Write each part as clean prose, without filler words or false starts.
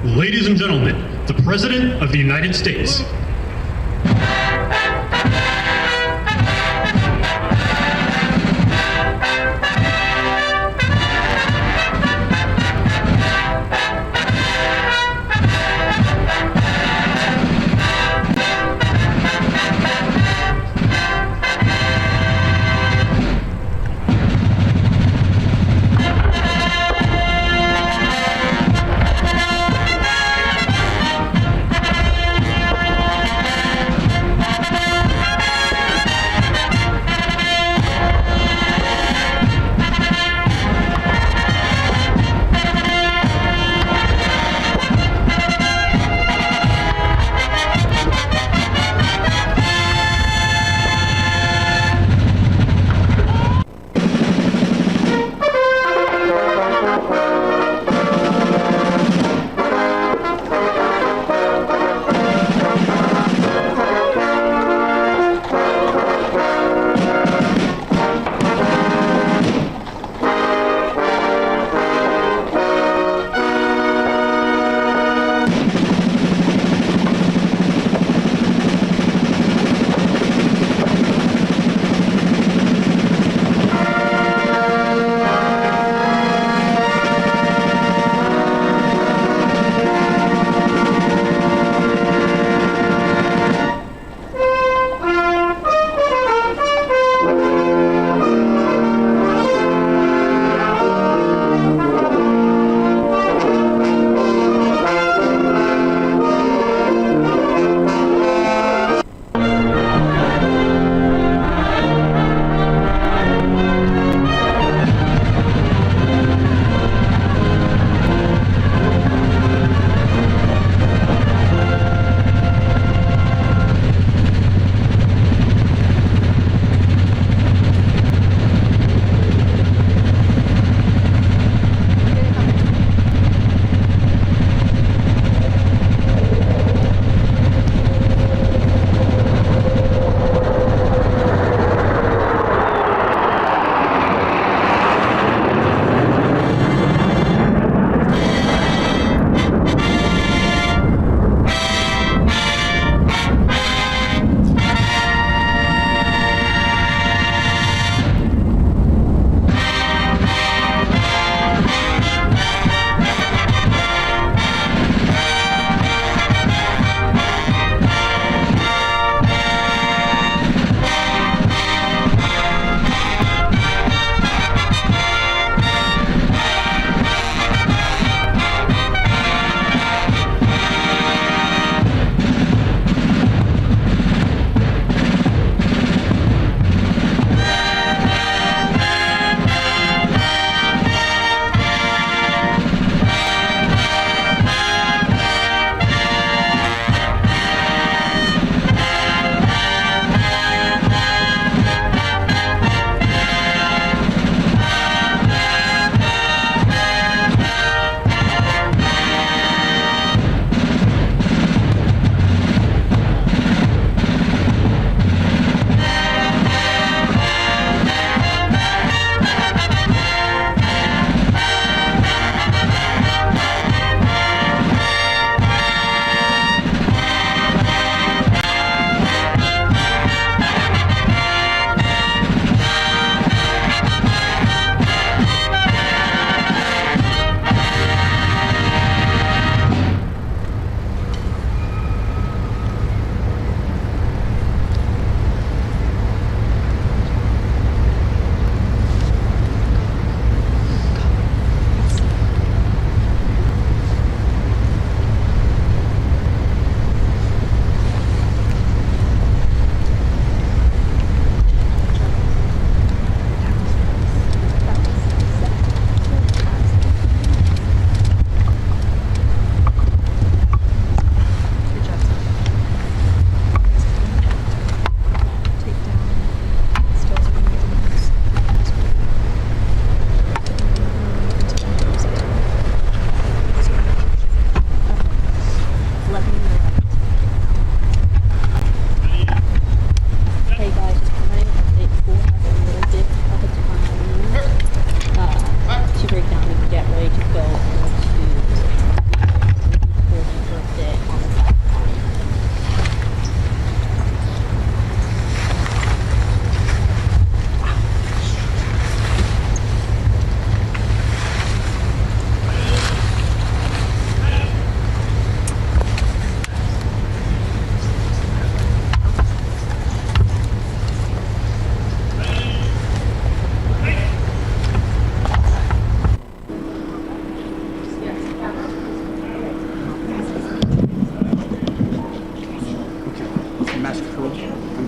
Ladies and gentlemen, the President of the United States.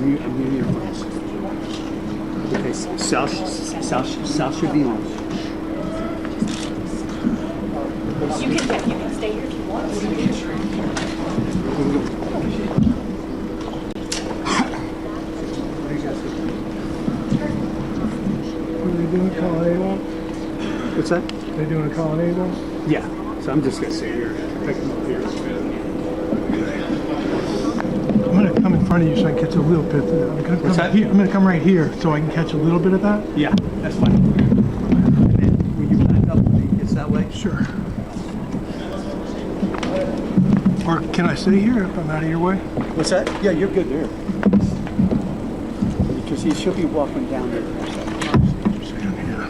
I'm muting your phones. Okay, South should be on. You can stay here if you want. Are they doing a colonnade one? What's that? They doing a colonnade one? Yeah. So I'm just gonna sit here. Pick them up here. I'm gonna come in front of you so I can catch a little bit of that. What's that? I'm gonna come right here so I can catch a little bit of that. Yeah, that's fine. And then when you back up, it's that way. Sure. Or can I stay here if I'm out of your way? What's that? Yeah, you're good there. Because he should be walking down there. Stand here.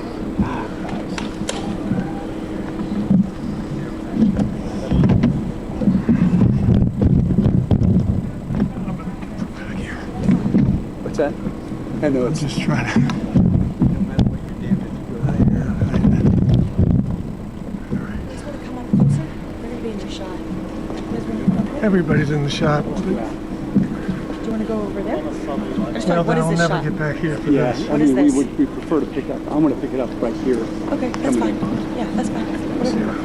I'm gonna get back here. What's that? I know I'm it's just trying to. no matter what you're damaged. Just want to come up closer. We're going to be in your shot. You guys wanna come over? Everybody's in the shot. Do you want to go over there? Well, What then is I'll this never shot? get back here for Yeah, this. I What mean, is this? we prefer to pick up. I'm going to pick it up right here. Okay, that's Coming fine. in. Yeah, that's fine. Whatever.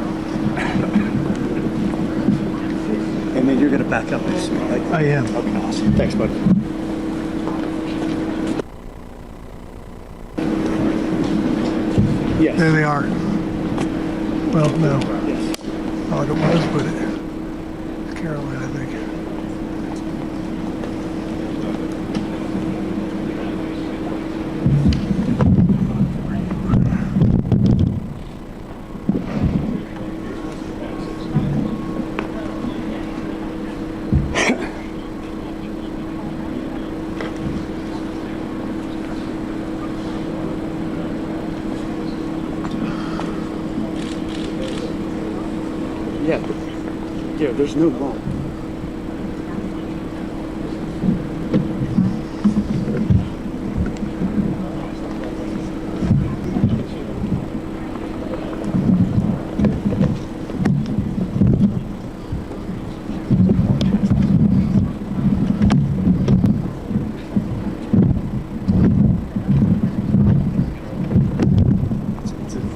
And then you're going to back up. Like, I am. okay, awesome. Thanks, bud. Yes. There they are. Well, no. Yes. Oh, it was, but it's Caroline, I think. Yeah. Yeah, there's no wrong.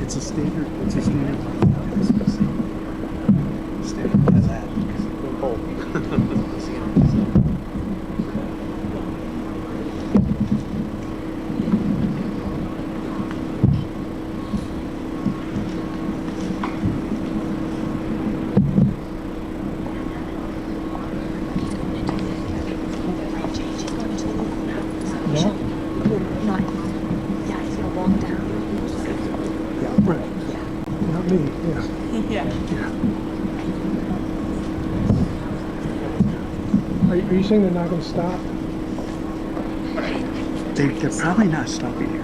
It's a standard. It's a standard. Standard has that. She's going into the local now. No? Well, not. Yeah, he's going to walk down. Yeah, right. Not me, yeah. Yeah. Yeah. Are you saying they're not going to stop? They're probably not stopping here.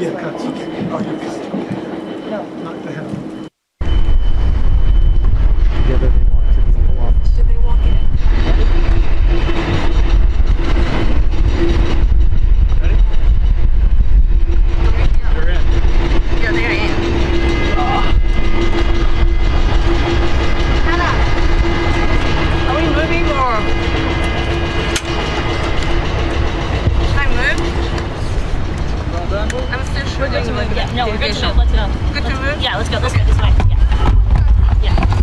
Yeah, cuts. Okay. Oh, you cut. Okay. No. Not the hell. Together they walk to the Oval Office. Did they walk in? Yeah, no, we're good to move. Let's go. Good to move? Yeah, let's go. Let's go this way. Yeah. Yeah.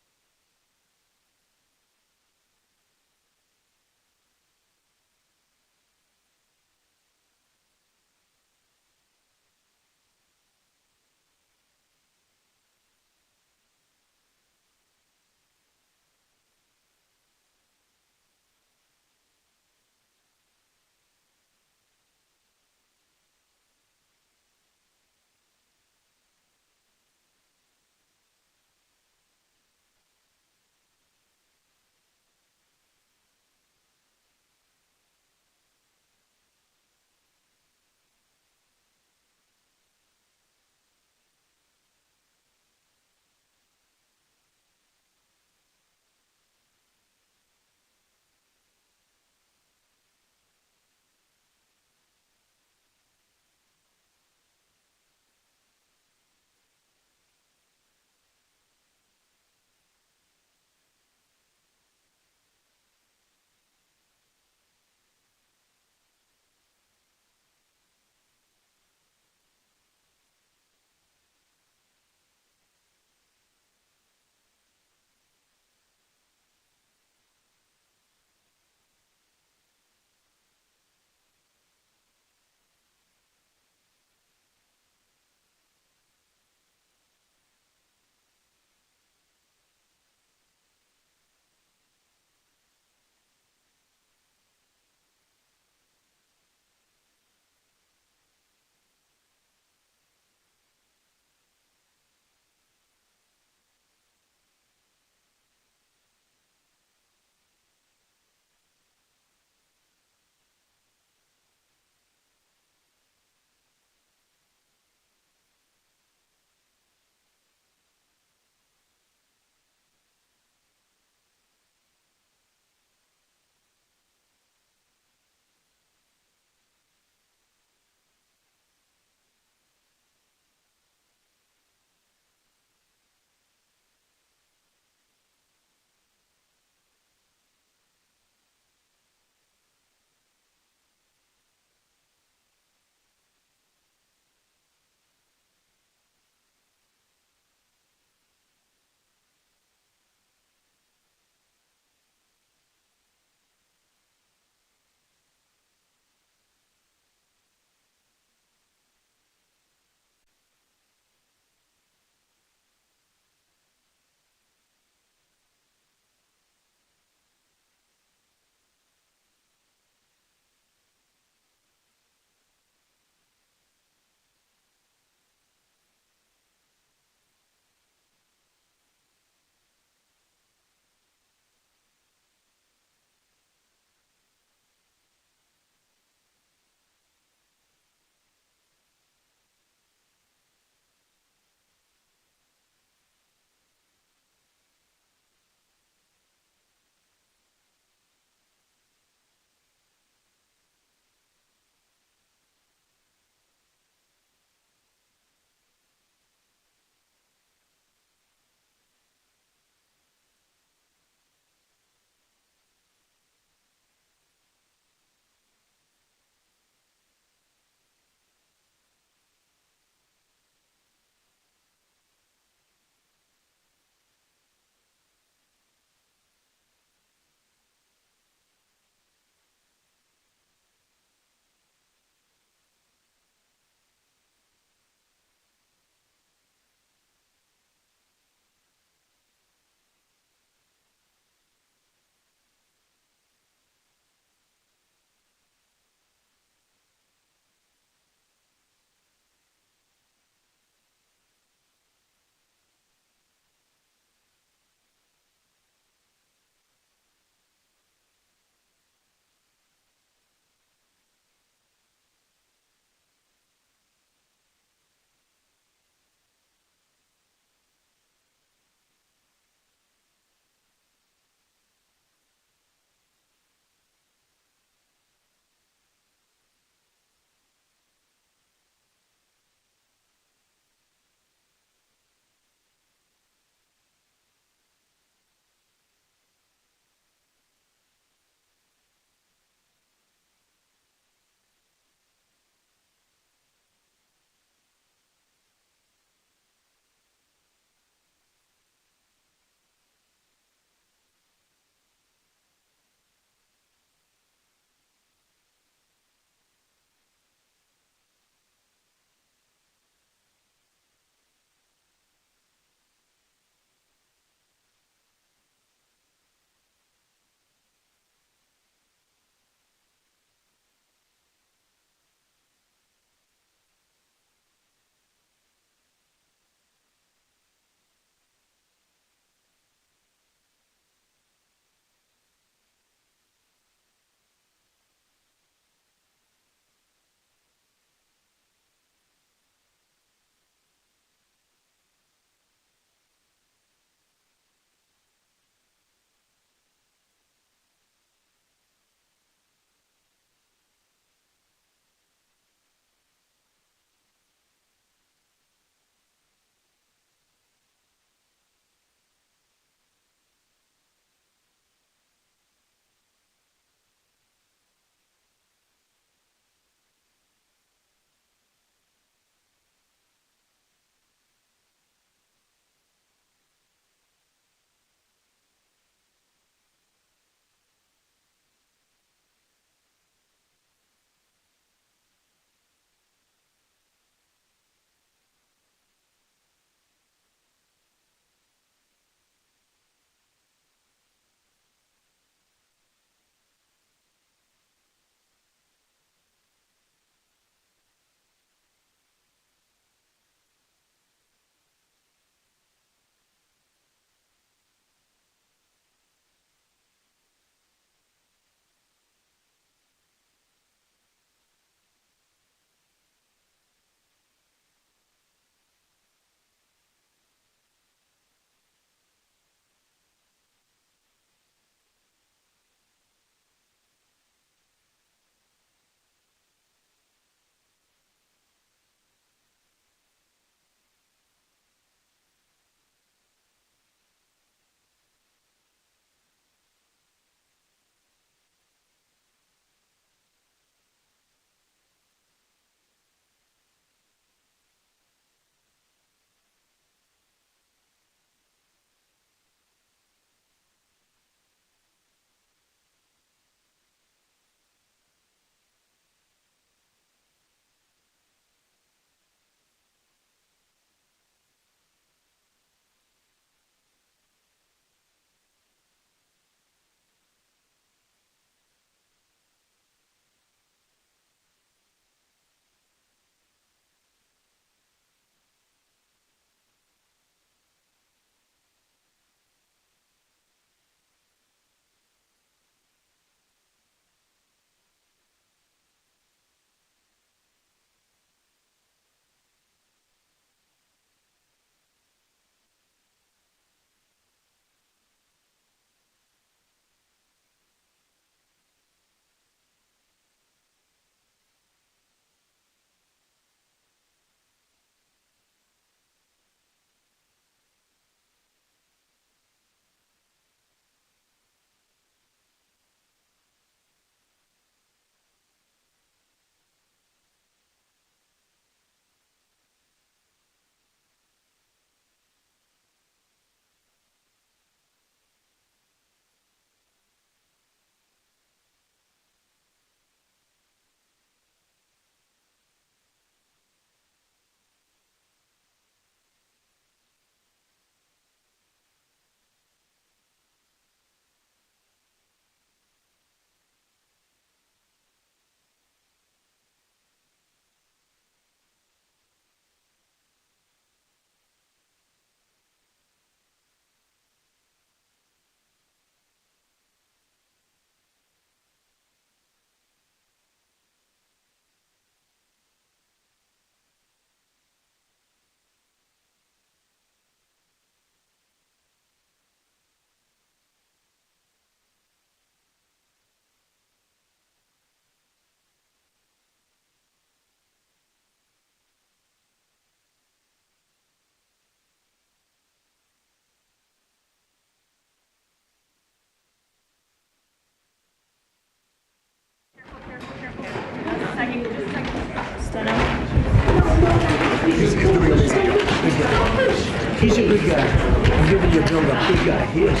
He's a good guy. I'm giving you a build-up. Good guy. He is.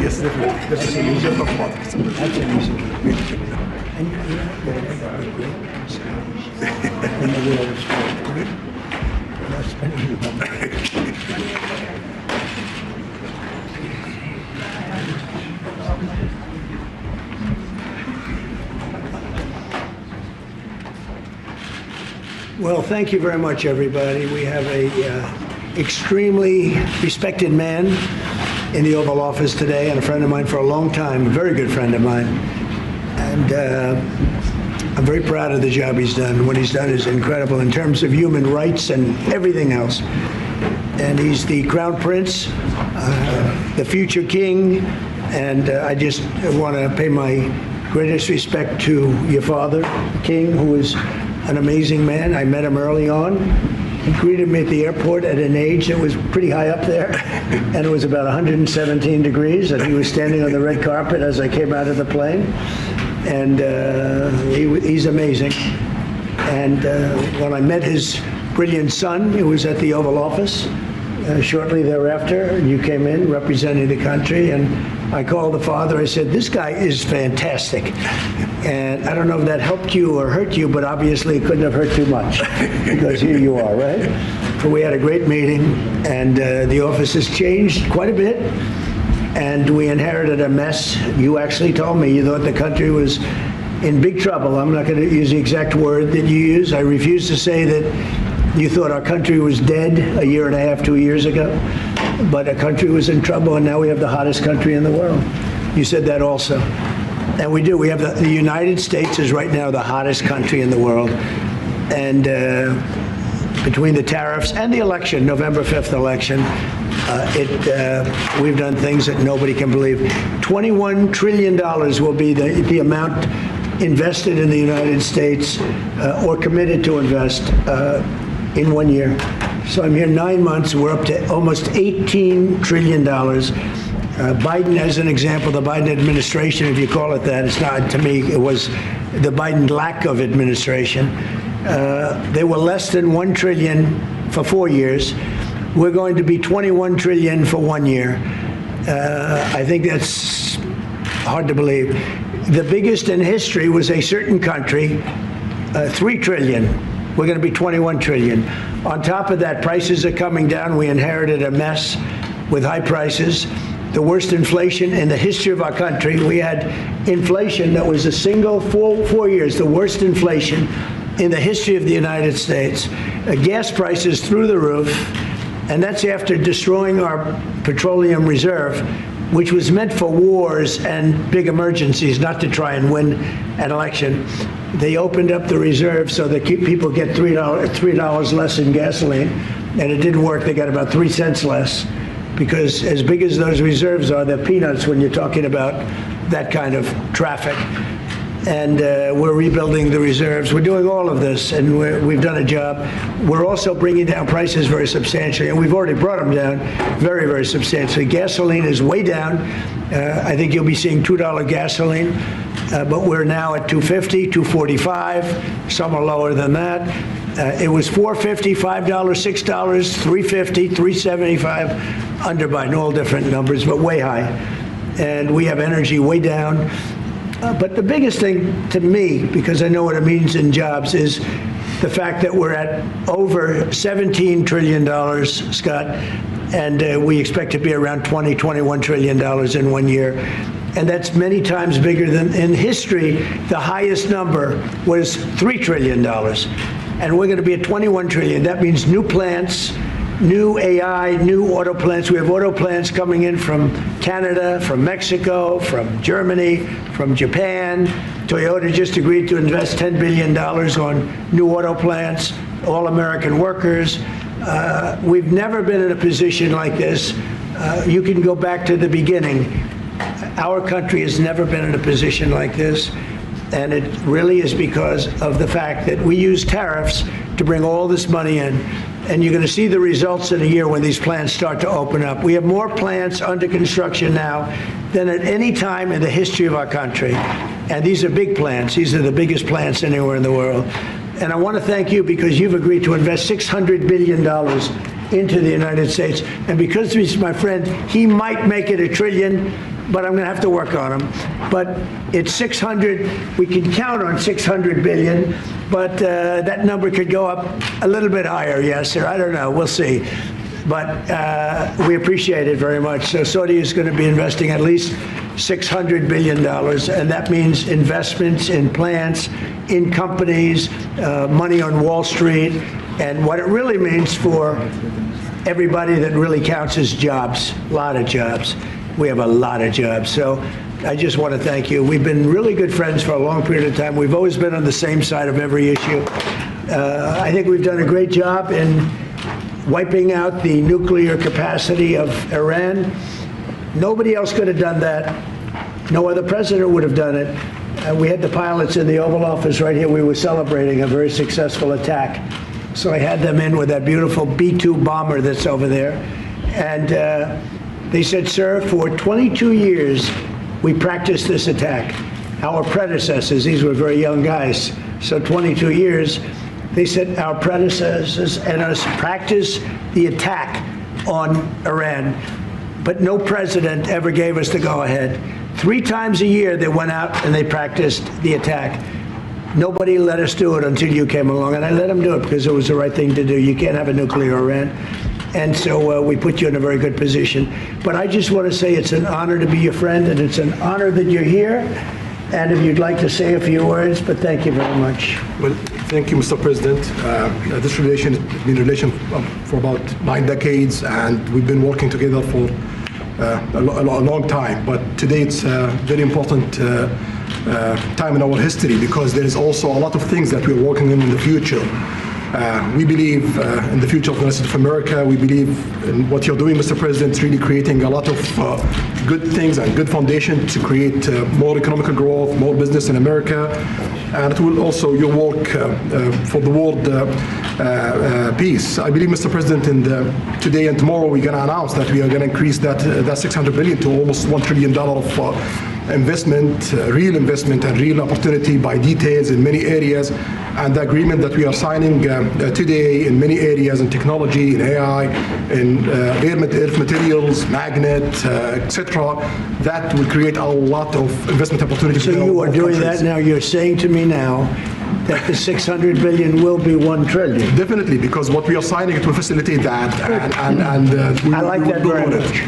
Yes, definitely. That's an easier performance. That's an easy one. And you know what I think are great in the world of sport. Not spending the money. Well, thank you very much, everybody. We have a extremely respected man in the Oval Office today, and a friend of mine for a long time, a very good friend of mine. And I'm very proud of the job he's done. What he's done is incredible in terms of human rights and everything else. And he's the Crown Prince, the future king, and I just want to pay my greatest respect to your father, King, who is an amazing man. I met him early on. He greeted me at the airport at an age that was pretty high up there, and it was about 117 degrees, and he was standing on the red carpet as I came out of the plane. And he's amazing. And when I met his brilliant son, it was at the Oval Office. Shortly thereafter, you came in representing the country, and I called the father. I said, "This guy is fantastic." And I don't know if that helped you or hurt you, but obviously it couldn't have hurt too much because here you are, right? So we had a great meeting, and the office has changed quite a bit, and we inherited a mess. You actually told me you thought the country was in big trouble. I'm not going to use the exact word that you use. I refuse to say that you thought our country was dead a year and a half, 2 years ago, but our country was in trouble, and now we have the hottest country in the world. You said that also. And we do. We have the United States is right now the hottest country in the world. And between the tariffs and the election, November 5th election, we've done things that nobody can believe. $21 trillion will be the amount invested in the United States or committed to invest in 1 year. So I'm here 9 months. We're up to almost $18 trillion. Biden, as an example, the Biden administration, if you call it that, it's not, to me, it was the Biden lack of administration. They were less than 1 trillion for 4 years. We're going to be 21 trillion for 1 year. I think that's hard to believe. The biggest in history was a certain country, 3 trillion. We're going to be 21 trillion. On top of that, prices are coming down. We inherited a mess with high prices. The worst inflation in the history of our country. We had inflation that was a single 4 years, the worst inflation in the history of the United States. Gas prices through the roof, and that's after destroying our petroleum reserve, which was meant for wars and big emergencies, not to try and win an election. They opened up the reserve so that people get $3 less in gasoline, and it didn't work. They got about 3 cents less, because as big as those reserves are, they're peanuts when you're talking about that kind of traffic. And we're rebuilding the reserves. We're doing all of this, and we've done a job. We're also bringing down prices very substantially, and we've already brought them down very, very substantially. Gasoline is way down. I think you'll be seeing $2 gasoline, but we're now at $2.50, $2.45. Some are lower than that. It was $4.50, $5, $6, $3.50, $3.75, under Biden, all different numbers, but way high. And we have energy way down. But the biggest thing to me, because I know what it means in jobs, is the fact that we're at over $17 trillion, Scott, and we expect to be around $20, $21 trillion in 1 year. And that's many times bigger than in history. The highest number was $3 trillion. And we're going to be at 21 trillion. That means new plants, new AI, new auto plants. We have auto plants coming in from Canada, from Mexico, from Germany, from Japan. Toyota just agreed to invest $10 billion on new auto plants, all American workers. We've never been in a position like this. You can go back to the beginning. Our country has never been in a position like this. And it really is because of the fact that we use tariffs to bring all this money in. And you're going to see the results in a year when these plants start to open up. We have more plants under construction now than at any time in the history of our country. And these are big plants. These are the biggest plants anywhere in the world. And I want to thank you because you've agreed to invest $600 billion into the United States. And because he's my friend, he might make it $1 trillion, but I'm going to have to work on him. But it's 600. We can count on 600 billion, but that number could go up a little bit higher. Yes, sir. I don't know. We'll see. But we appreciate it very much. So Saudi is going to be investing at least $600 billion, and that means investments in plants, in companies, money on Wall Street, and what it really means for everybody that really counts is jobs, a lot of jobs. We have a lot of jobs. So I just want to thank you. We've been really good friends for a long period of time. We've always been on the same side of every issue. I think we've done a great job in wiping out the nuclear capacity of Iran. Nobody else could have done that. No other president would have done it. We had the pilots in the Oval Office right here. We were celebrating a very successful attack. So I had them in with that beautiful B-2 bomber that's over there. And they said, sir, for 22 years, we practiced this attack. Our predecessors, these were very young guys, so 22 years, they said our predecessors and us practiced the attack on Iran, but no president ever gave us the go-ahead. 3 times a year they went out and they practiced the attack. Nobody let us do it until you came along, and I let them do it because it was the right thing to do. You can't have a nuclear Iran. And so we put you in a very good position. But I just want to say it's an honor to be your friend, and it's an honor that you're here. And if you'd like to say a few words, but thank you very much. Well, thank you, Mr. President. This relation has been a relation for about 9 decades, and we've been working together for a long time. But today it's a very important time in our history because there is also a lot of things that we're working in the future. We believe in the future of the United States of America. We believe in what you're doing, Mr. President, really creating a lot of good things and good foundation to create more economic growth, more business in America. And it will also your work for the world peace. I believe, Mr. President, today and tomorrow we're going to announce that we are going to increase that $600 billion to almost $1 trillion of investment, real investment and real opportunity by details in many areas. And the agreement that we are signing today in many areas in technology, in AI, in earth materials, magnet, etc., that will create a lot of investment opportunities. So you are doing that now. You're saying to me now that the $600 billion will be $1 trillion. Definitely, because what we are signing it will facilitate that, and we I like that very much.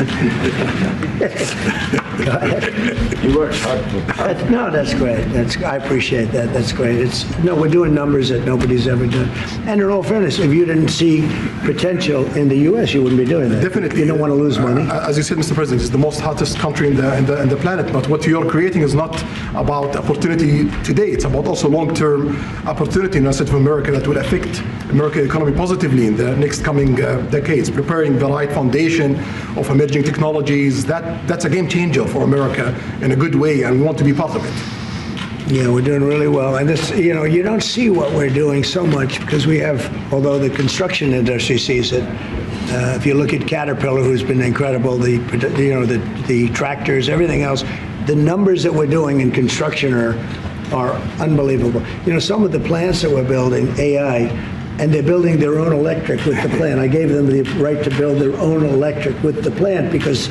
Go ahead. You worked hard. No, that's great. I appreciate that. That's great. We're doing numbers that nobody's ever done. And in all fairness, if you didn't see potential in the U.S., you wouldn't be doing that. Definitely. You don't want to lose money. As you said, Mr. President, it's the most hottest country in the planet. But what you're creating is not about opportunity today. It's about also long-term opportunity in the United States of America that will affect American economy positively in the next coming decades. Preparing the right foundation of emerging technologies. That's a game changer for America in a good way, and we want to be part of it. Yeah, we're doing really well. And this, you don't see what we're doing so much because we have, although the construction industry sees it. If you look at Caterpillar, who's been incredible, the tractors, everything else, the numbers that we're doing in construction are unbelievable. Some of the plants that we're building, AI, and they're building their own electric with the plant. I gave them the right to build their own electric with the plant because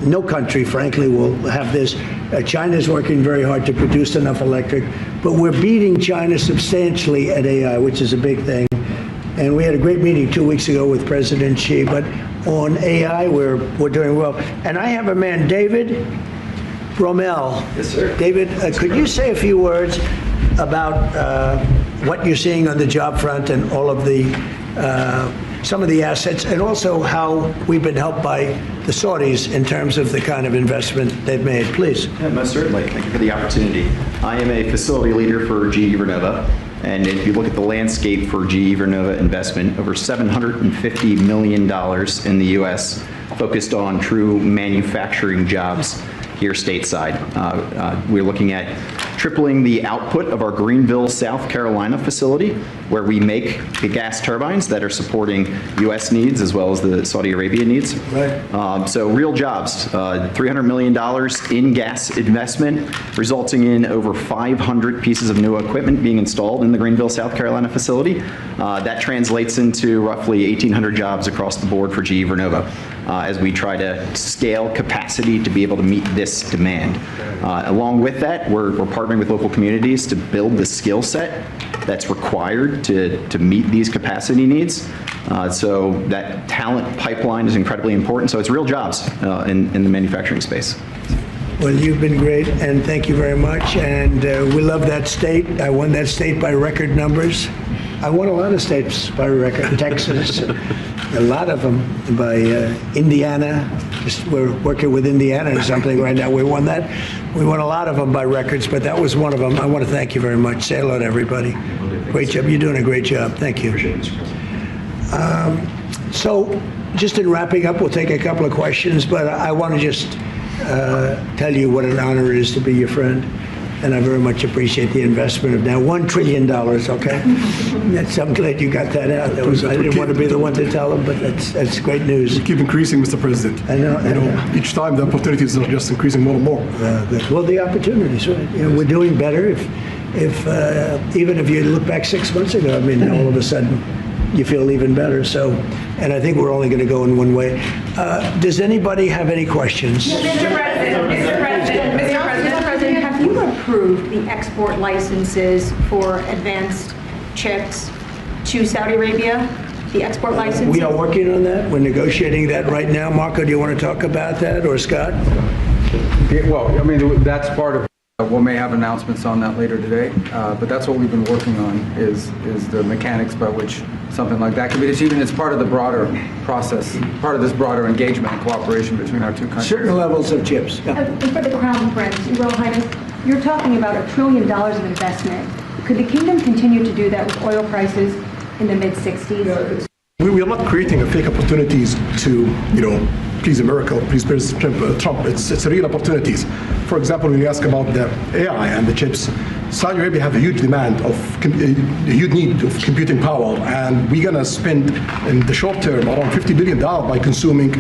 no country, frankly, will have this. China's working very hard to produce enough electric, but we're beating China substantially at AI, which is a big thing. And we had a great meeting 2 weeks ago with President Xi, but on AI, we're doing well. And I have a man, David Rommel. Yes, sir. David, could you say a few words about what you're seeing on the job front and all of the some of the assets, and also how we've been helped by the Saudis in terms of the kind of investment they've made. Please. Yeah, most certainly. Thank you for the opportunity. I am a facility leader for GE Vernova, and if you look at the landscape for GE Vernova investment, over $750 million in the U.S. focused on true manufacturing jobs here stateside. We're looking at tripling the output of our Greenville, South Carolina facility, where we make the gas turbines that are supporting U.S. needs as well as the Saudi Arabia needs. Right. So real jobs, $300 million in gas investment, resulting in over 500 pieces of new equipment being installed in the Greenville, South Carolina facility. That translates into roughly 1,800 jobs across the board for GE Vernova as we try to scale capacity to be able to meet this demand. Along with that, we're partnering with local communities to build the skill set that's required to meet these capacity needs. So that talent pipeline is incredibly important. So it's real jobs in the manufacturing space. Well, you've been great, and thank you very much. And we love that state. I won that state by record numbers. I won a lot of states by record. Texas, a lot of them by Indiana. We're working with Indiana or something right now. We won that. We won a lot of them by records, but that was one of them. I want to thank you very much. Say hello to everybody. Great job. You're doing a great job. Thank you. So just in wrapping up, we'll take a couple of questions, but I want to just tell you what an honor it is to be your friend. And I very much appreciate the investment of now $1 trillion, okay? I'm glad you got that out. I didn't want to be the one to tell them, but that's great news. We keep increasing, Mr. President. I know. Each time the opportunities are just increasing more and more. Well, the opportunities, right? We're doing better. If even if you look back 6 months ago, I mean, all of a sudden you feel even better. So, and I think we're only going to go in one way. Does anybody have any questions? Mr. President, have you approved the export licenses for advanced chips to Saudi Arabia? The export licenses? We are working on that. We're negotiating that right now. Marco, do you want to talk about that, or Scott? Yeah, well, I mean, that's part of. We may have announcements on that later today, but that's what we've been working on is the mechanics by which something like that can be achieved, and it's part of the broader process, part of this broader engagement and cooperation between our two countries. Certain levels of chips. Yeah. And for the Crown Prince, Your Royal Highness, you're talking about $1 trillion of investment. Could the kingdom continue to do that with oil prices in the mid-60s? We are not creating fake opportunities to, please America or please President Trump. It's real opportunities. For example, when you ask about the AI and the chips, Saudi Arabia have a huge demand a huge need of computing power, and we're gonna spend in the short term around $50 billion by consuming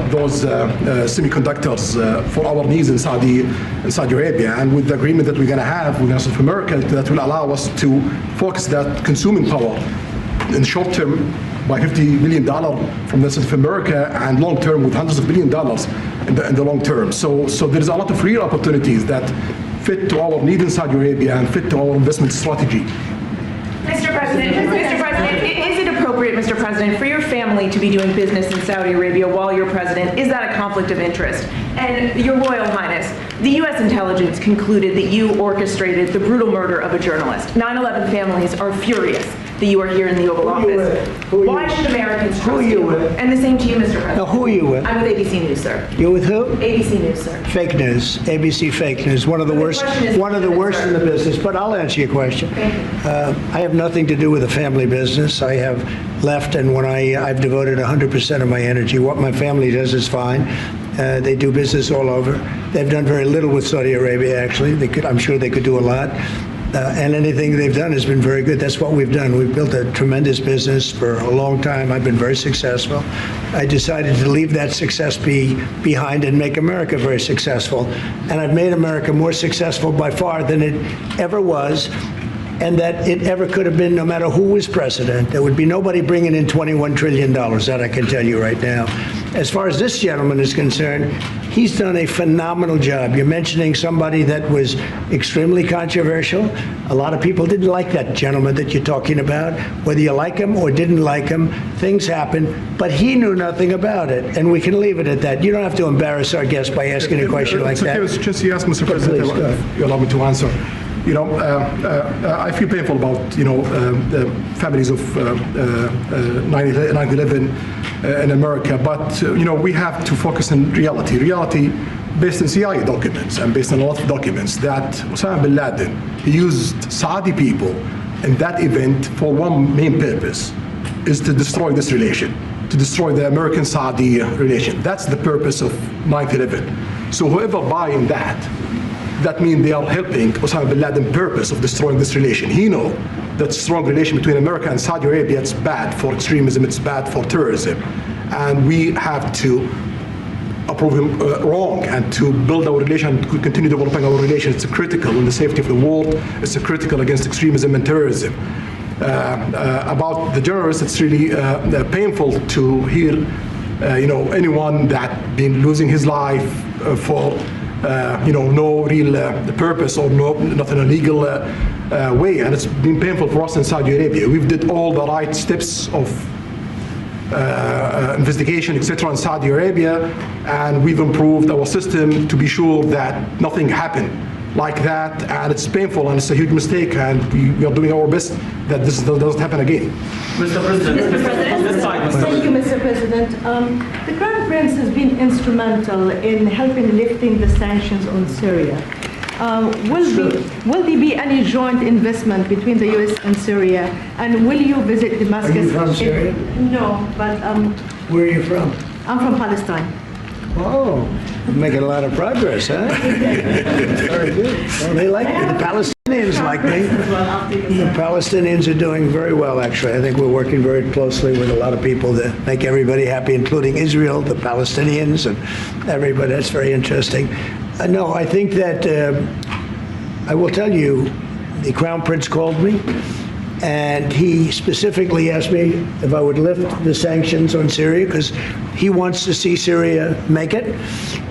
those semiconductors for our needs in Saudi Arabia. And with the agreement that we're gonna have with South America, that will allow us to focus that consuming power in the short term by $50 billion from the South America, and long term with hundreds of billions of dollars in the long term. So there's a lot of real opportunities that fit to our needs in Saudi Arabia and fit to our investment strategy. Mr. President, is it appropriate, Mr. President, for your family to be doing business in Saudi Arabia while you're president? Is that a conflict of interest? And Your Royal Highness, the U.S. intelligence concluded that you orchestrated the brutal murder of a journalist. 9/11 families are furious that you are here in the Oval Office. Why should Americans trust you? And the same to you, Mr. President. Now, who are you with? I'm with ABC News, sir. You're with who? ABC News, sir. Fake news, ABC fake news, one of the worst in the business. But I'll answer your question. I have nothing to do with the family business. I have left, and when I've devoted 100% of my energy. What my family does is fine. They do business all over. They've done very little with Saudi Arabia, actually. I'm sure they could do a lot. And anything they've done has been very good. That's what we've done. We've built a tremendous business for a long time. I've been very successful. I decided to leave that success behind and make America very successful. And I've made America more successful by far than it ever was, and that it ever could have been, no matter who was president. There would be nobody bringing in $21 trillion, that I can tell you right now. As far as this gentleman is concerned, he's done a phenomenal job. You're mentioning somebody that was extremely controversial. A lot of people didn't like that gentleman that you're talking about. Whether you like him or didn't like him, things happen, but he knew nothing about it, and we can leave it at that. You don't have to embarrass our guest by asking a question like that. It's just you ask, Mr. President, if you allow me to answer. I feel painful about, the families of 9/11 in America, but, we have to focus on reality. Reality based on CIA documents and based on a lot of documents that Osama bin Laden, he used Saudi people in that event for one main purpose, is to destroy this relation, to destroy the American-Saudi relation. That's the purpose of 9/11. So whoever buys in that, that means they are helping Osama bin Laden's purpose of destroying this relation. He knows that strong relation between America and Saudi Arabia, it's bad for extremism, it's bad for terrorism. And we have to prove him wrong and to build our relation, to continue developing our relation. It's critical in the safety of the world. It's critical against extremism and terrorism. About the journalists, it's really painful to hear, anyone that been losing his life for, no real purpose or nothing illegal way, and it's been painful for us in Saudi Arabia. We've did all the right steps of investigation, etc. in Saudi Arabia, and we've improved our system to be sure that nothing happened like that, and it's painful and it's a huge mistake, and we are doing our best that this doesn't happen again. Mr. President. Thank you, Mr. President. The Crown Prince has been instrumental in helping lifting the sanctions on Syria. Will there be any joint investment between the U.S. and Syria? And will you visit Damascus? Are you from Syria? No, but Where are you from? I'm from Palestine. Oh, you're making a lot of progress, huh? Very good. Well, they like me. The Palestinians like me. The Palestinians are doing very well, actually. I think we're working very closely with a lot of people to make everybody happy, including Israel, the Palestinians, and everybody. That's very interesting. No, I think that I will tell you, the Crown Prince called me, and he specifically asked me if I would lift the sanctions on Syria because he wants to see Syria make it.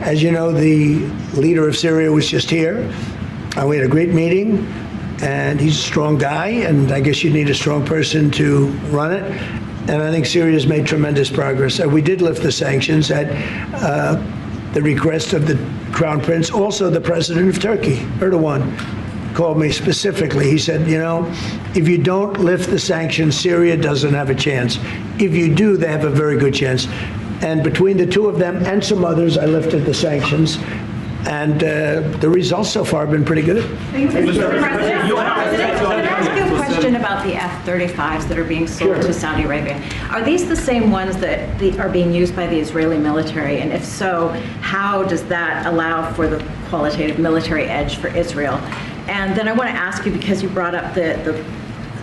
As you know, the leader of Syria was just here. We had a great meeting, and he's a strong guy, and I guess you need a strong person to run it. And I think Syria's made tremendous progress. We did lift the sanctions at the request of the Crown Prince. Also, the president of Turkey, Erdogan, called me specifically. He said, if you don't lift the sanctions, Syria doesn't have a chance. If you do, they have a very good chance. And between the two of them and some others, I lifted the sanctions. And the results so far have been pretty good. Mr. President, can I ask you a question about the F-35s that are being sold to Saudi Arabia? Are these the same ones that are being used by the Israeli military? And if so, how does that allow for the qualitative military edge for Israel? And then I want to ask you, because you brought up the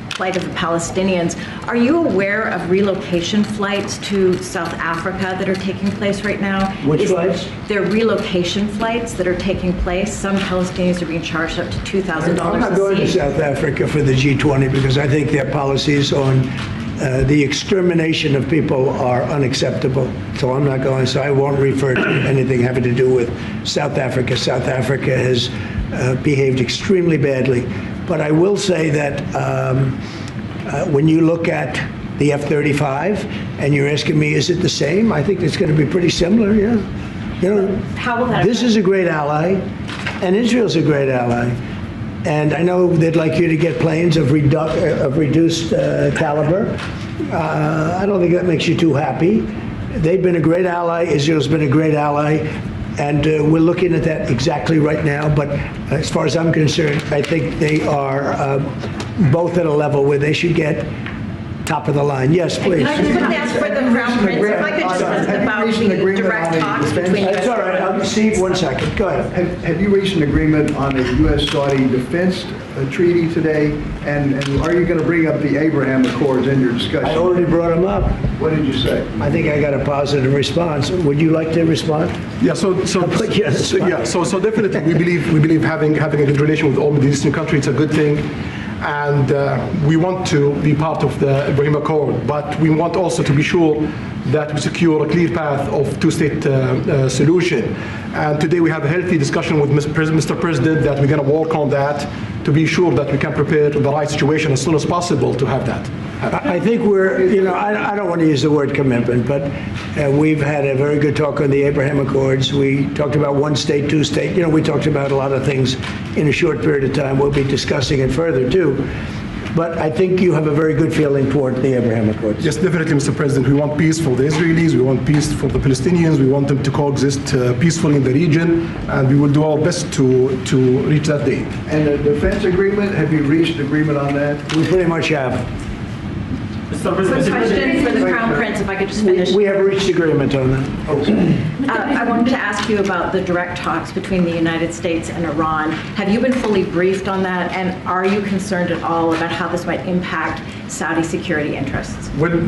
plight of the Palestinians, are you aware of relocation flights to South Africa that are taking place right now? Which flights? There are relocation flights that are taking place. Some Palestinians are being charged up to $2,000 I'm not going to South Africa for the G20 because I think their policies on the extermination of people are unacceptable. So I'm not going. So I won't refer to anything having to do with South Africa. South Africa has behaved extremely badly. But I will say that when you look at the F-35 and you're asking me, is it the same? I think it's going to be pretty similar, yeah. How will that This is a great ally, and Israel's a great ally. And I know they'd like you to get planes of reduced caliber. I don't think that makes you too happy. They've been a great ally. Israel's been a great ally. And we're looking at that exactly right now. But as far as I'm concerned, I think they are both at a level where they should get top of the line. Yes, please. Can I just quickly ask for the Crown Prince, if I could just ask about the direct talks between That's all right. Steve, 1 second. Go ahead. Have you reached an agreement on a U.S.-Saudi defense treaty today? And are you going to bring up the Abraham Accords in your discussion? I already brought them up. What did you say? I think I got a positive response. Would you like to respond? Yeah, so definitely we believe having a good relation with all Middle Eastern countries is a good thing. And we want to be part of the Abraham Accord, but we want also to be sure that we secure a clear path of two-state solution. And today we have a healthy discussion with Mr. President that we're going to work on that to be sure that we can prepare the right situation as soon as possible to have that. I think I don't want to use the word commitment, but we've had a very good talk on the Abraham Accords. We talked about one state, two state. We talked about a lot of things in a short period of time. We'll be discussing it further, too. But I think you have a very good feeling toward the Abraham Accords. Yes, definitely, Mr. President. We want peace for the Israelis. We want peace for the Palestinians. We want them to coexist peacefully in the region. And we will do our best to reach that day. And the defense agreement, have you reached agreement on that? We pretty much have. Question for the Crown Prince, if I could just finish. We have reached agreement on that. I wanted to ask you about the direct talks between the United States and Iran. Have you been fully briefed on that, and are you concerned at all about how this might impact Saudi security interests? When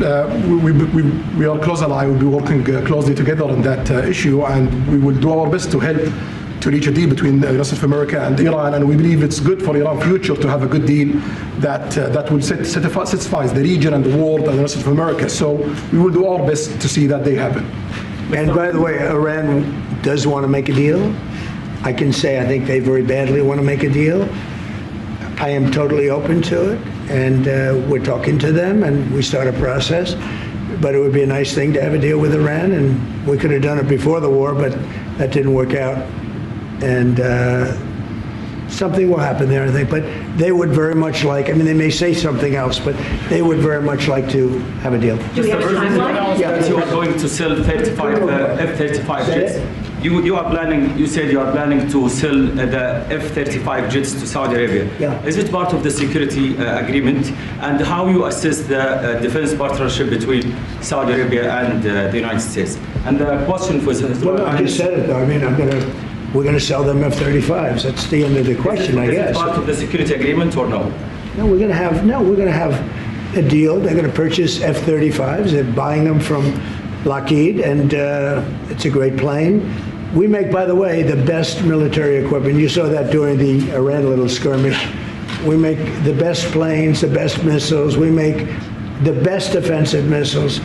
we are close ally, we'll be working closely together on that issue, and we will do our best to help to reach a deal between the United States of America and Iran, and we believe it's good for Iran's future to have a good deal that will satisfy the region and the world and the United States of America. So we will do our best to see that they happen. And by the way, Iran does want to make a deal. I can say I think they very badly want to make a deal. I am totally open to it, and we're talking to them, and we start a process. But it would be a nice thing to have a deal with Iran, and we could have done it before the war, but that didn't work out. And something will happen there, I think. But they would very much like, I mean, they may say something else, but they would very much like to have a deal. Do we have a timeline? Yeah, you are going to sell 35 F-35 jets. You are planning, you said you are planning to sell the F-35 jets to Saudi Arabia. Yeah. Is it part of the security agreement? And how you assess the defense partnership between Saudi Arabia and the United States? And the question for Well, I just said it, though. I mean, we're going to sell them F-35s. That's the end of the question, I guess. Is it part of the security agreement or no? No, we're going to have a deal. They're going to purchase F-35s. They're buying them from Lockheed, and it's a great plane. We make, by the way, the best military equipment. You saw that during the Iran little skirmish. We make the best planes, the best missiles. We make the best defensive missiles.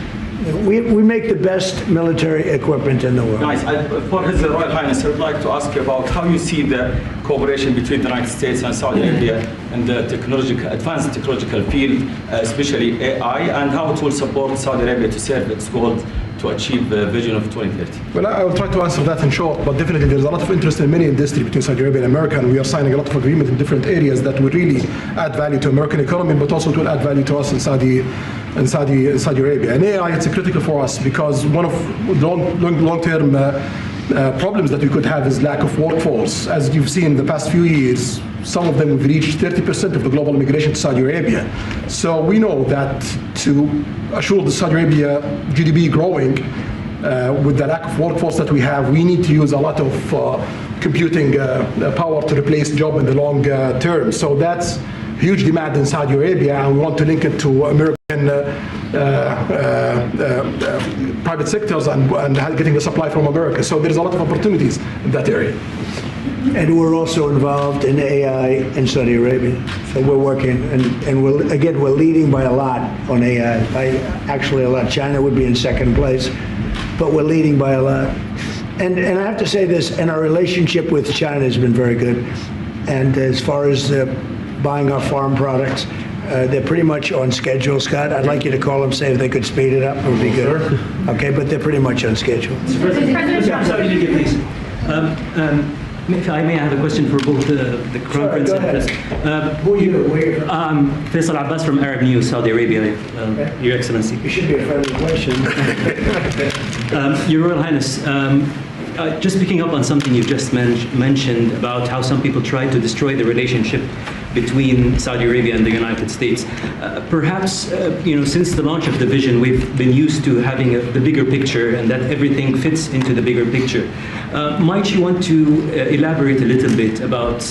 We make the best military equipment in the world. Nice. For His Royal Highness, I would like to ask you about how you see the cooperation between the United States and Saudi Arabia in the advanced technological field, especially AI, and how it will support Saudi Arabia to serve its goal to achieve the vision of 2030. Well, I will try to answer that in short, but definitely there's a lot of interest in many industries between Saudi Arabia and America, and we are signing a lot of agreements in different areas that will really add value to American economy, but also it will add value to us in Saudi Arabia. And AI, it's critical for us because one of the long-term problems that we could have is lack of workforce. As you've seen in the past few years, some of them have reached 30% of the global immigration to Saudi Arabia. So we know that to assure the Saudi Arabia GDP growing with the lack of workforce that we have, we need to use a lot of computing power to replace job in the long term. So that's huge demand in Saudi Arabia, and we want to link it to American private sectors and getting the supply from America. So there's a lot of opportunities in that area. And we're also involved in AI in Saudi Arabia. So we're working, and we're leading by a lot on AI. Actually a lot. China would be in second place, but we're leading by a lot. And I have to say this, and our relationship with China has been very good. And as far as buying our farm products, they're pretty much on schedule, Scott. I'd like you to call them, say if they could speed it up, it would be good. Okay, but they're pretty much on schedule. If I may, I have a question for both the Crown Prince and President. Who are you? Where are you from? Faisal Abbas from Arab News, Saudi Arabia, Your Excellency. You should be a friendly question. Your Royal Highness, just picking up on something you've just mentioned about how some people try to destroy the relationship between Saudi Arabia and the United States. Perhaps, since the launch of the vision, we've been used to having the bigger picture and that everything fits into the bigger picture. Might you want to elaborate a little bit about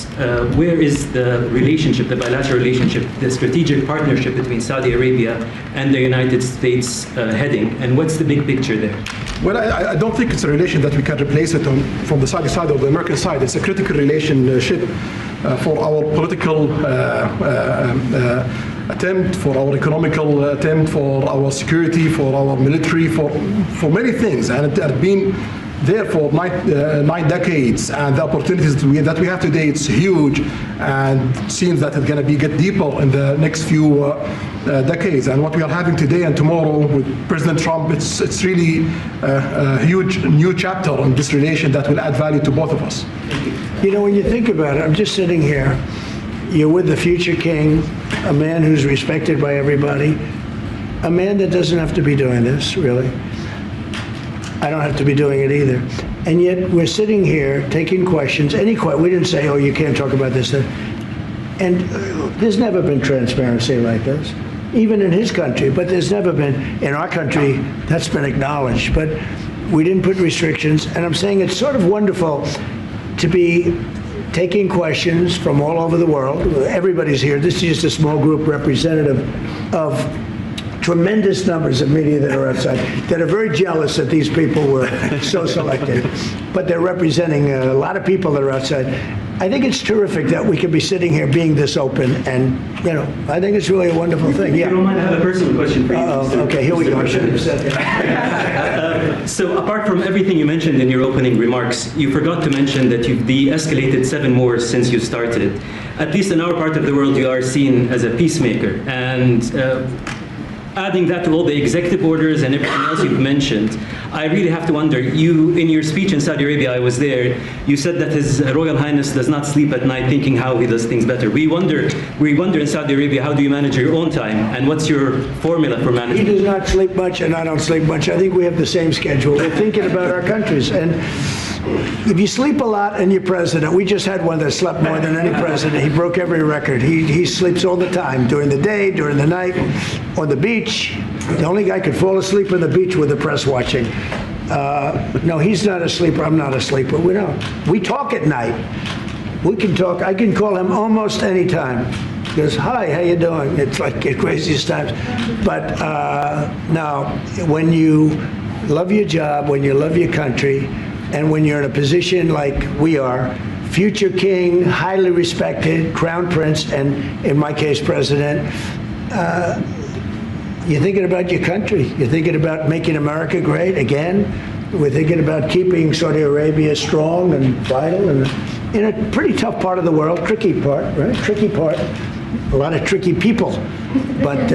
where is the relationship, the bilateral relationship, the strategic partnership between Saudi Arabia and the United States heading, and what's the big picture there? Well, I don't think it's a relation that we can replace it from the Saudi side or the American side. It's a critical relationship for our political attempt, for our economical attempt, for our security, for our military, for many things. And it has been there for 9 decades, and the opportunities that we have today, it's huge, and it seems that it's going to get deeper in the next few decades. And what we are having today and tomorrow with President Trump, it's really a huge new chapter in this relation that will add value to both of us. When you think about it, I'm just sitting here, you're with the future king, a man who's respected by everybody, a man that doesn't have to be doing this, really. I don't have to be doing it either. And yet we're sitting here taking questions, we didn't say, oh, you can't talk about this. And there's never been transparency like this. even in his country, but there's never been, in our country, that's been acknowledged. But we didn't put restrictions, and I'm saying it's sort of wonderful to be taking questions from all over the world. Everybody's here. This is just a small group representative of tremendous numbers of media that are outside that are very jealous that these people were so selected. But they're representing a lot of people that are outside. I think it's terrific that we could be sitting here being this open, and, I think it's really a wonderful thing. If you don't mind, I have a personal question for you. Okay, here we go. I should have said that. So apart from everything you mentioned in your opening remarks, you forgot to mention that you've de-escalated 7 wars since you started. At least in our part of the world, you are seen as a peacemaker. And adding that to all the executive orders and everything else you've mentioned, I really have to wonder, in your speech in Saudi Arabia, I was there, you said that His Royal Highness does not sleep at night thinking how he does things better. We wonder in Saudi Arabia, how do you manage your own time, and what's your formula for managing? He does not sleep much, and I don't sleep much. I think we have the same schedule. We're thinking about our countries, and if you sleep a lot and you're president, we just had one that slept more than any president. He broke every record. He sleeps all the time, during the day, during the night, on the beach. The only guy could fall asleep on the beach with the press watching. No, he's not a sleeper. I'm not a sleeper. We don't. We talk at night. We can talk. I can call him almost any time. He goes, "Hi, how you doing?" It's like the craziest times. But now, when you love your job, when you love your country, and when you're in a position like we are, future king, highly respected, crown prince, and in my case, president, you're thinking about your country. You're thinking about making America great again. We're thinking about keeping Saudi Arabia strong and vital, and in a pretty tough part of the world, tricky part, right? Tricky part, a lot of tricky people. But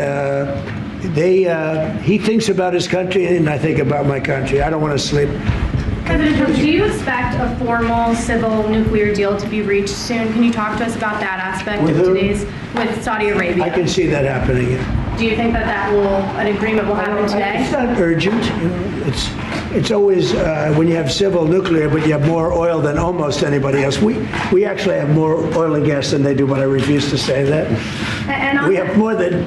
he thinks about his country, and I think about my country. I don't want to sleep. President Trump, do you expect a formal civil nuclear deal to be reached soon? Can you talk to us about that aspect With of who? with Saudi Arabia? I can see that happening. Do you think that an agreement will happen today? It's not urgent. It's always when you have civil nuclear, but you have more oil than almost anybody else. We actually have more oil and gas than they do, but I refuse to say that. And We have more than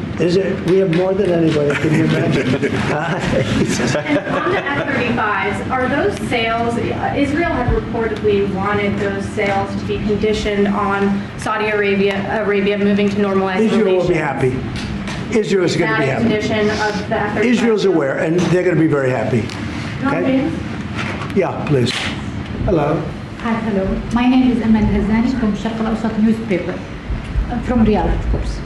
anybody. Can you imagine? And on the F-35s, are those sales, Israel had reportedly wanted those sales to be conditioned on Saudi Arabia moving to normalized relations. Israel will be happy. Israel is going to be Is that a happy. condition of the F-35? Israel's aware, and they're going to be very happy. Okay? Yeah, please. Hello. Hi, hello. My name is Amal Hazani from Sharq al-Awsat newspaper, from Riyadh, of course.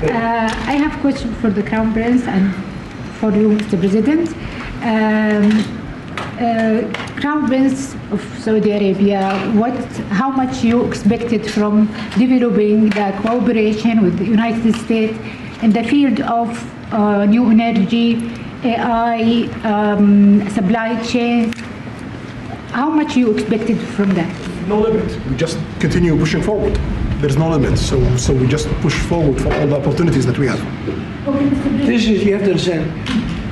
I have a question for the Crown Prince and for you, Mr. President. Crown Prince of Saudi Arabia, how much you expected from developing the cooperation with the United States in the field of new energy, AI, supply chain? How much you expected from that? No limit. We just continue pushing forward. There's no limit. So we just push forward for all the opportunities that we have. You have to understand,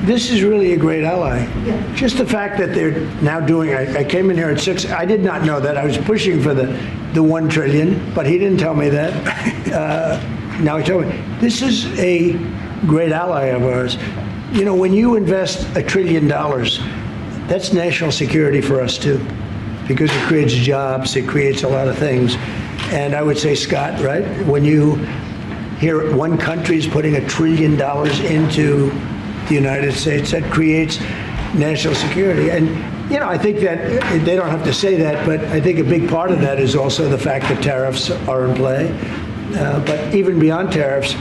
this is really a great ally. Just the fact that they're now doing, I came in here at 6, I did not know that. I was pushing for the 1 trillion, but he didn't tell me that. Now he told me. This is a great ally of ours. You know, when you invest $1 trillion, that's national security for us too, because it creates jobs, it creates a lot of things. And I would say, Scott, right, when you hear one country is putting $1 trillion into the United States, that creates national security. And, I think that they don't have to say that, but I think a big part of that is also the fact that tariffs are in play. But even beyond tariffs,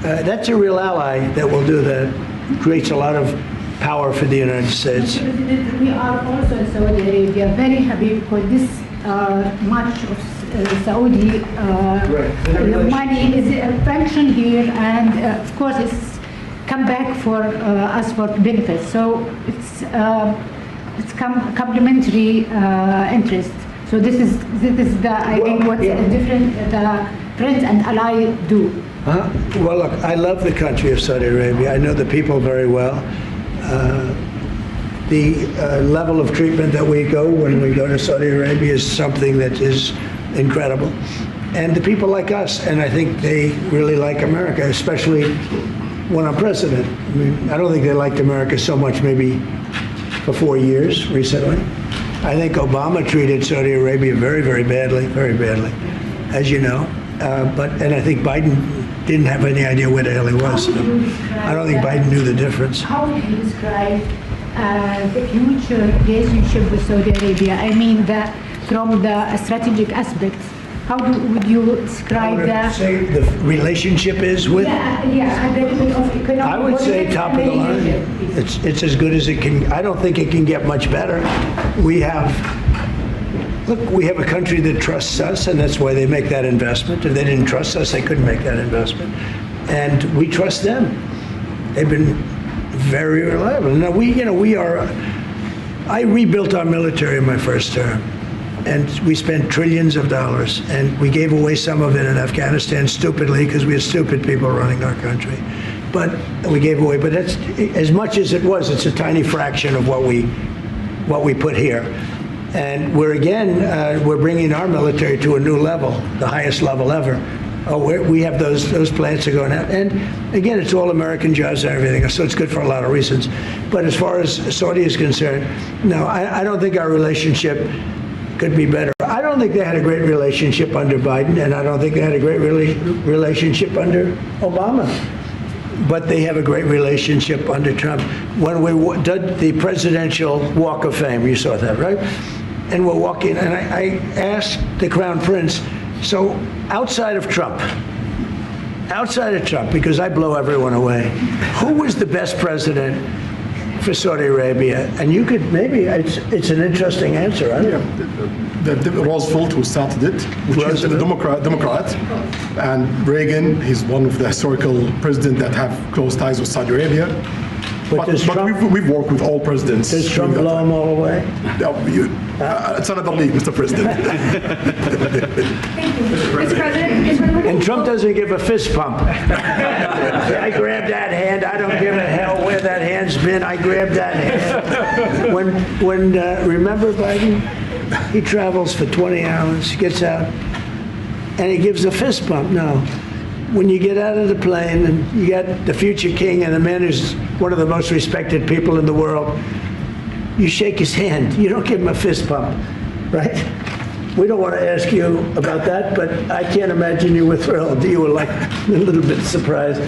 that's a real ally that will do that. Creates a lot of power for the United States. We are also in Saudi Arabia very happy because this much of Saudi money is functioned here, and of course it's come back for us for benefits. So it's complementary interest. So this is the I think what's different the friends and ally do. Well, look, I love the country of Saudi Arabia. I know the people very well. The level of treatment that we go when we go to Saudi Arabia is something that is incredible. And the people like us, and I think they really like America, especially when I'm president. I mean, I don't think they liked America so much maybe for 4 years recently. I think Obama treated Saudi Arabia very, very badly, as you know. And I think Biden didn't have any idea where the hell he was. I don't think Biden knew the difference. How would you describe the future relationship with Saudi Arabia? I mean, from the strategic aspects. How would you describe that? Say the relationship is with? Yeah, a little bit of economic. I would say top of the line. It's as good as it can. I don't think it can get much better. We have a country that trusts us, and that's why they make that investment. If they didn't trust us, they couldn't make that investment. And we trust them. They've been very reliable. Now I rebuilt our military in my first term. And we spent trillions of dollars, and we gave away some of it in Afghanistan stupidly because we had stupid people running our country. But we gave away, but that's as much as it was. It's a tiny fraction of what we put here. And we're bringing our military to a new level, the highest level ever. We have those plants are going out, and again, it's all American jobs and everything, so it's good for a lot of reasons. But as far as Saudi is concerned, no, I don't think our relationship could be better. I don't think they had a great relationship under Biden, and I don't think they had a great relationship under Obama. But they have a great relationship under Trump. When we did the presidential Walk of Fame, you saw that, right? And we're walking, and I asked the Crown Prince, so outside of Trump, because I blow everyone away, who was the best president for Saudi Arabia? And you could it's an interesting answer, right? Yeah, Roosevelt, who started it, which is a Democrat, and Reagan, he's one of the historical presidents that have close ties with Saudi Arabia. But we've worked with all presidents. Does Trump blow them all away? No, it's another league, Mr. President. Mr. President? And Trump doesn't give a fist pump. I grabbed that hand. I don't give a hell where that hand's been. I grabbed that hand. Remember Biden? He travels for 20 hours, gets out, and he gives a fist bump. No. When you get out of the plane and you got the future king and the man who's one of the most respected people in the world, you shake his hand. You don't give him a fist bump, right? We don't want to ask you about that, but I can't imagine you were thrilled. You were like a little bit surprised.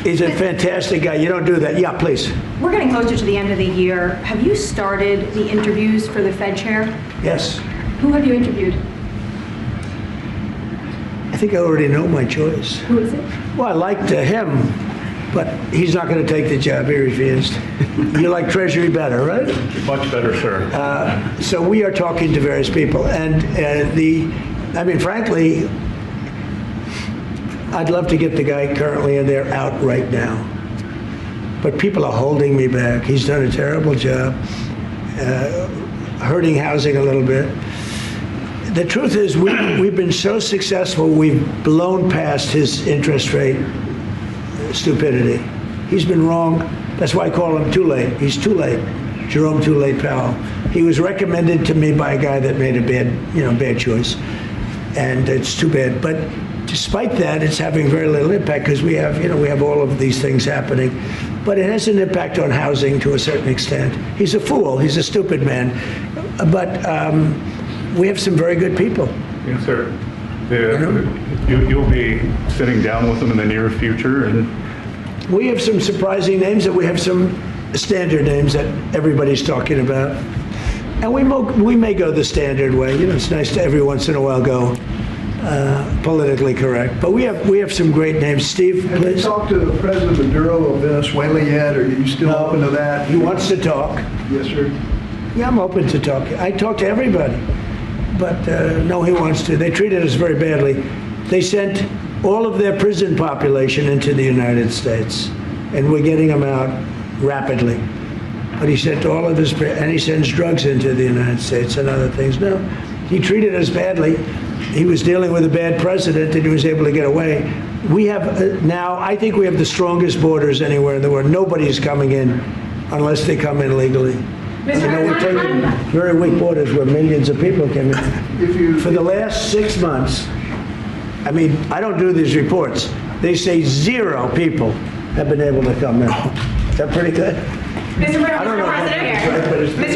He's a fantastic guy. You don't do that. Yeah, please. We're getting closer to the end of the year. Have you started the interviews for the Fed chair? Yes. Who have you interviewed? I think I already know my choice. Who is it? Well, I liked him, but he's not going to take the job. He refused. You like Treasury better, right? Much better, sir. So we are talking to various people, and frankly, I'd love to get the guy currently in there out right now. But people are holding me back. He's done a terrible job, hurting housing a little bit. The truth is, we've been so successful, we've blown past his interest rate stupidity. He's been wrong. That's why I call him too late. He's too late. Jerome Too Late Powell. He was recommended to me by a guy that made a bad choice. And it's too bad. But despite that, it's having very little impact because we have all of these things happening. But it has an impact on housing to a certain extent. He's a fool. He's a stupid man. But we have some very good people. Yes, sir. You'll be sitting down with them in the near future, and we have some surprising names, and we have some standard names that everybody's talking about. And we may go the standard way. It's nice to every once in a while go politically correct. But we have some great names. Steve, please. Have you talked to President Maduro of Venezuela yet? Are you still open to that? He wants to talk. Yes, sir. Yeah, I'm open to talk. I talk to everybody. But no, he wants to. They treated us very badly. They sent all of their prison population into the United States, and we're getting them out rapidly. But he sent all of his, and he sends drugs into the United States and other things. No, he treated us badly. He was dealing with a bad president, and he was able to get away. We have now, I think we have the strongest borders anywhere in the world. Nobody's coming in unless they come in legally. We're taking very weak borders where millions of people came in. For the last 6 months, I don't do these reports. They say 0 people have been able to come in. Is that pretty good? Mr.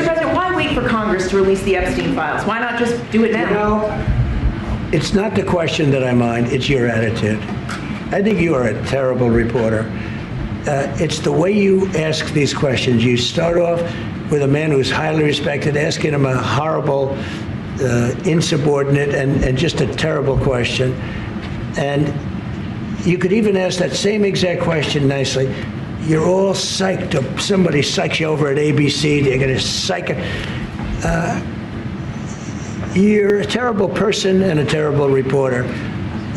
President, why wait for Congress to release the Epstein files? Why not just do it now? It's not the question that I mind, it's your attitude. I think you are a terrible reporter. It's the way you ask these questions. You start off with a man who's highly respected, asking him a horrible, insubordinate, and just a terrible question. And you could even ask that same exact question nicely. You're all psyched up. Somebody psychs you over at ABC. They're going to psych it. You're a terrible person and a terrible reporter.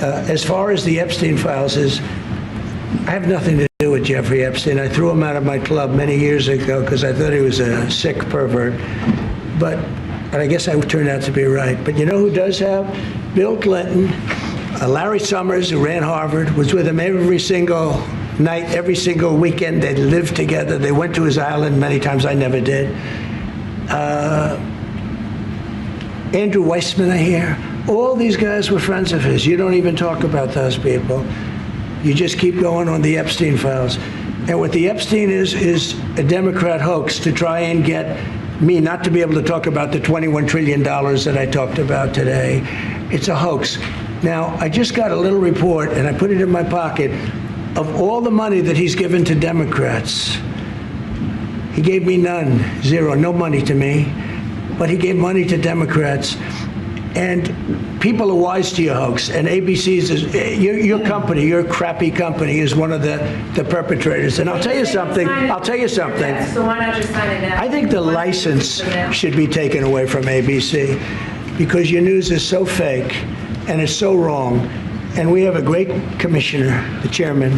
As far as the Epstein files is, I have nothing to do with Jeffrey Epstein. I threw him out of my club many years ago because I thought he was a sick pervert. But I guess I turned out to be right. But you know who does have? Bill Clinton, Larry Summers, who ran Harvard, was with him every single night, every single weekend. They lived together. They went to his island many times. I never did. Andrew Weissman, I hear. All these guys were friends of his. You don't even talk about those people. You just keep going on the Epstein files. And what the Epstein is a Democrat hoax to try and get me not to be able to talk about the $21 trillion that I talked about today. It's a hoax. Now, I just got a little report, and I put it in my pocket, of all the money that he's given to Democrats. He gave me none, zero, no money to me. But he gave money to Democrats. And people are wise to your hoax. And ABC's your company, your crappy company, is one of the perpetrators. And I'll tell you something. So why not just sign it now? I think the license should be taken away from ABC because your news is so fake and it's so wrong. And we have a great commissioner, the chairman,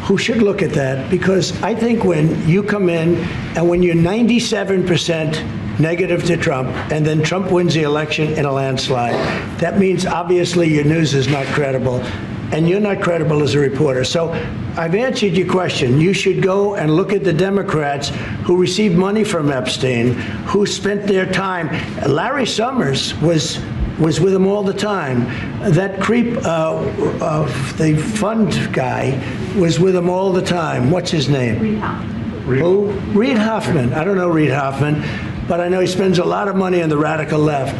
who should look at that, because I think when you come in and when you're 97% negative to Trump, and then Trump wins the election in a landslide, that means obviously your news is not credible, and you're not credible as a reporter. So I've answered your question. You should go and look at the Democrats who received money from Epstein, who spent their time. Larry Summers was with him all the time. That creep, the fund guy, was with him all the time. What's his name? Reid Hoffman. Who? Reid Hoffman. I don't know Reid Hoffman, but I know he spends a lot of money on the radical left.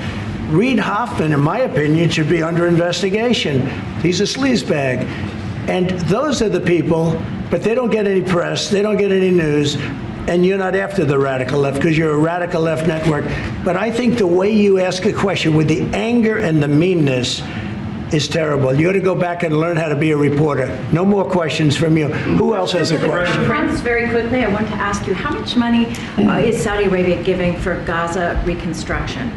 Reid Hoffman, in my opinion, should be under investigation. He's a sleazebag. And those are the people, but they don't get any press, they don't get any news, and you're not after the radical left because you're a radical left network. But I think the way you ask a question with the anger and the meanness is terrible. You ought to go back and learn how to be a reporter. No more questions from you. Who else has a question? Friends, very quickly, I want to ask you, how much money is Saudi Arabia giving for Gaza reconstruction?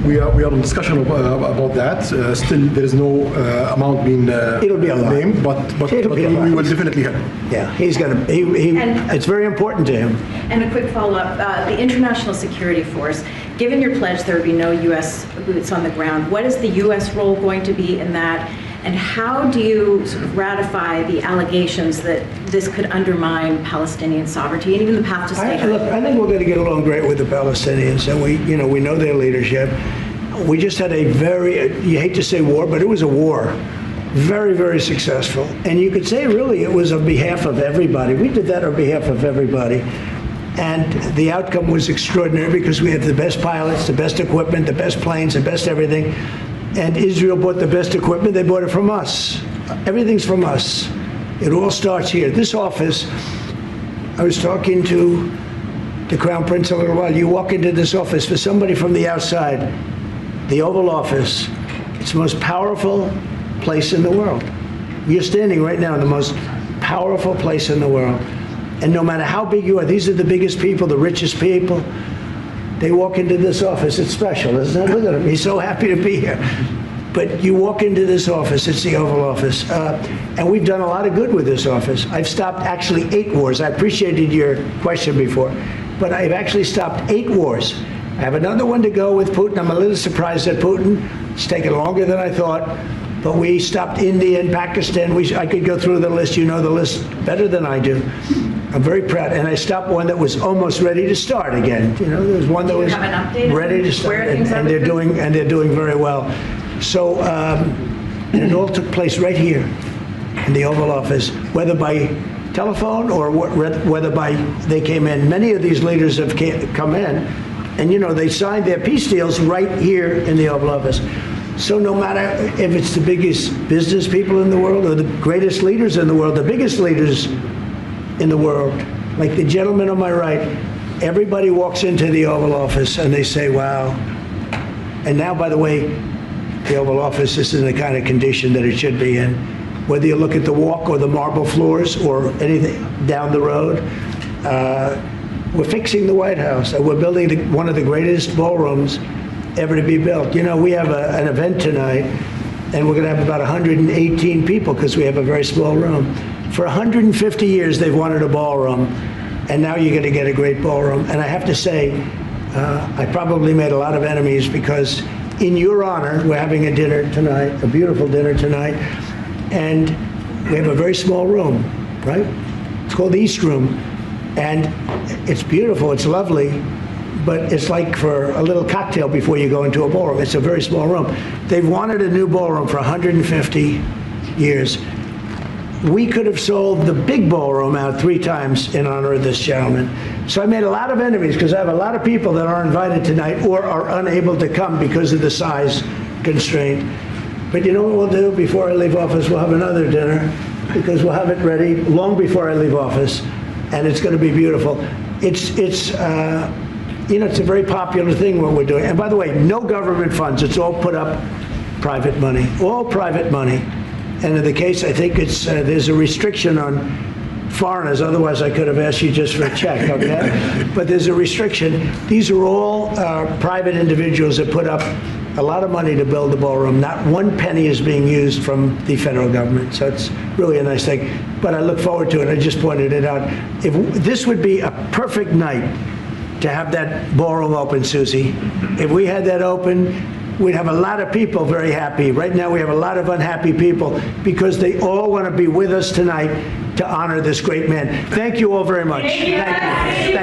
We are in discussion about that. Still, there is no amount being It'll be a lot. named, but we will definitely help. Yeah, he's going to. It's very important to him. And a quick follow-up: the International Security Force. Given your pledge, there would be no U.S. boots on the ground. What is the U.S. role going to be in that? And how do you sort of ratify the allegations that this could undermine Palestinian sovereignty and even the path to statehood? Look, I think we're going to get along great with the Palestinians, and we know their leadership. We just had a you hate to say war, but it was a war. Very, very successful. And you could say really it was on behalf of everybody. We did that on behalf of everybody. And the outcome was extraordinary because we had the best pilots, the best equipment, the best planes, the best everything. And Israel bought the best equipment. They bought it from us. Everything's from us. It all starts here. This office, I was talking to the Crown Prince a little while. You walk into this office, for somebody from the outside, the Oval Office, it's the most powerful place in the world. You're standing right now in the most powerful place in the world. And no matter how big you are, these are the biggest people, the richest people. They walk into this office. It's special, isn't it? Look at him. He's so happy to be here. But you walk into this office. It's the Oval Office. And we've done a lot of good with this office. I've stopped actually 8 wars. I appreciated your question before. But I've actually stopped 8 wars. I have another one to go with Putin. I'm a little surprised at Putin. It's taken longer than I thought. But we stopped India and Pakistan. I could go through the list. You know the list better than I do. I'm very proud. And I stopped one that was almost ready to start again. You know, there was one that was ready to start, and they're doing very well. So and it all took place right here in the Oval Office, whether by telephone or whether they came in. Many of these leaders have come in, and they signed their peace deals right here in the Oval Office. So no matter if it's the biggest business people in the world or the greatest leaders in the world, the biggest leaders in the world, like the gentleman on my right, everybody walks into the Oval Office and they say, wow. And now, by the way, the Oval Office is in the kind of condition that it should be in. Whether you look at the walk or the marble floors or anything down the road, we're fixing the White House. We're building one of the greatest ballrooms ever to be built. We have an event tonight, and we're going to have about 118 people because we have a very small room. For 150 years, they've wanted a ballroom, and now you're going to get a great ballroom. And I have to say, I probably made a lot of enemies because in your honor, we're having a dinner tonight, a beautiful dinner tonight, and we have a very small room, right? It's called the East Room, and it's beautiful, it's lovely, but it's like for a little cocktail before you go into a ballroom. It's a very small room. They've wanted a new ballroom for 150 years. We could have sold the big ballroom out 3 times in honor of this gentleman. So I made a lot of enemies because I have a lot of people that are invited tonight or are unable to come because of the size constraint. But you know what we'll do before I leave office? We'll have another dinner because we'll have it ready long before I leave office, and it's going to be beautiful. It's a very popular thing what we're doing. And by the way, no government funds. It's all put up private money, all private money. And in the case, I think there's a restriction on foreigners. Otherwise, I could have asked you just for a check, okay? But there's a restriction. These are all private individuals that put up a lot of money to build the ballroom. Not one penny is being used from the federal government. So it's really a nice thing. But I look forward to it. I just pointed it out. This would be a perfect night to have that ballroom open, Susie. If we had that open, we'd have a lot of people very happy. Right now, we have a lot of unhappy people because they all want to be with us tonight to honor this great man. Thank you all very much. Thank you.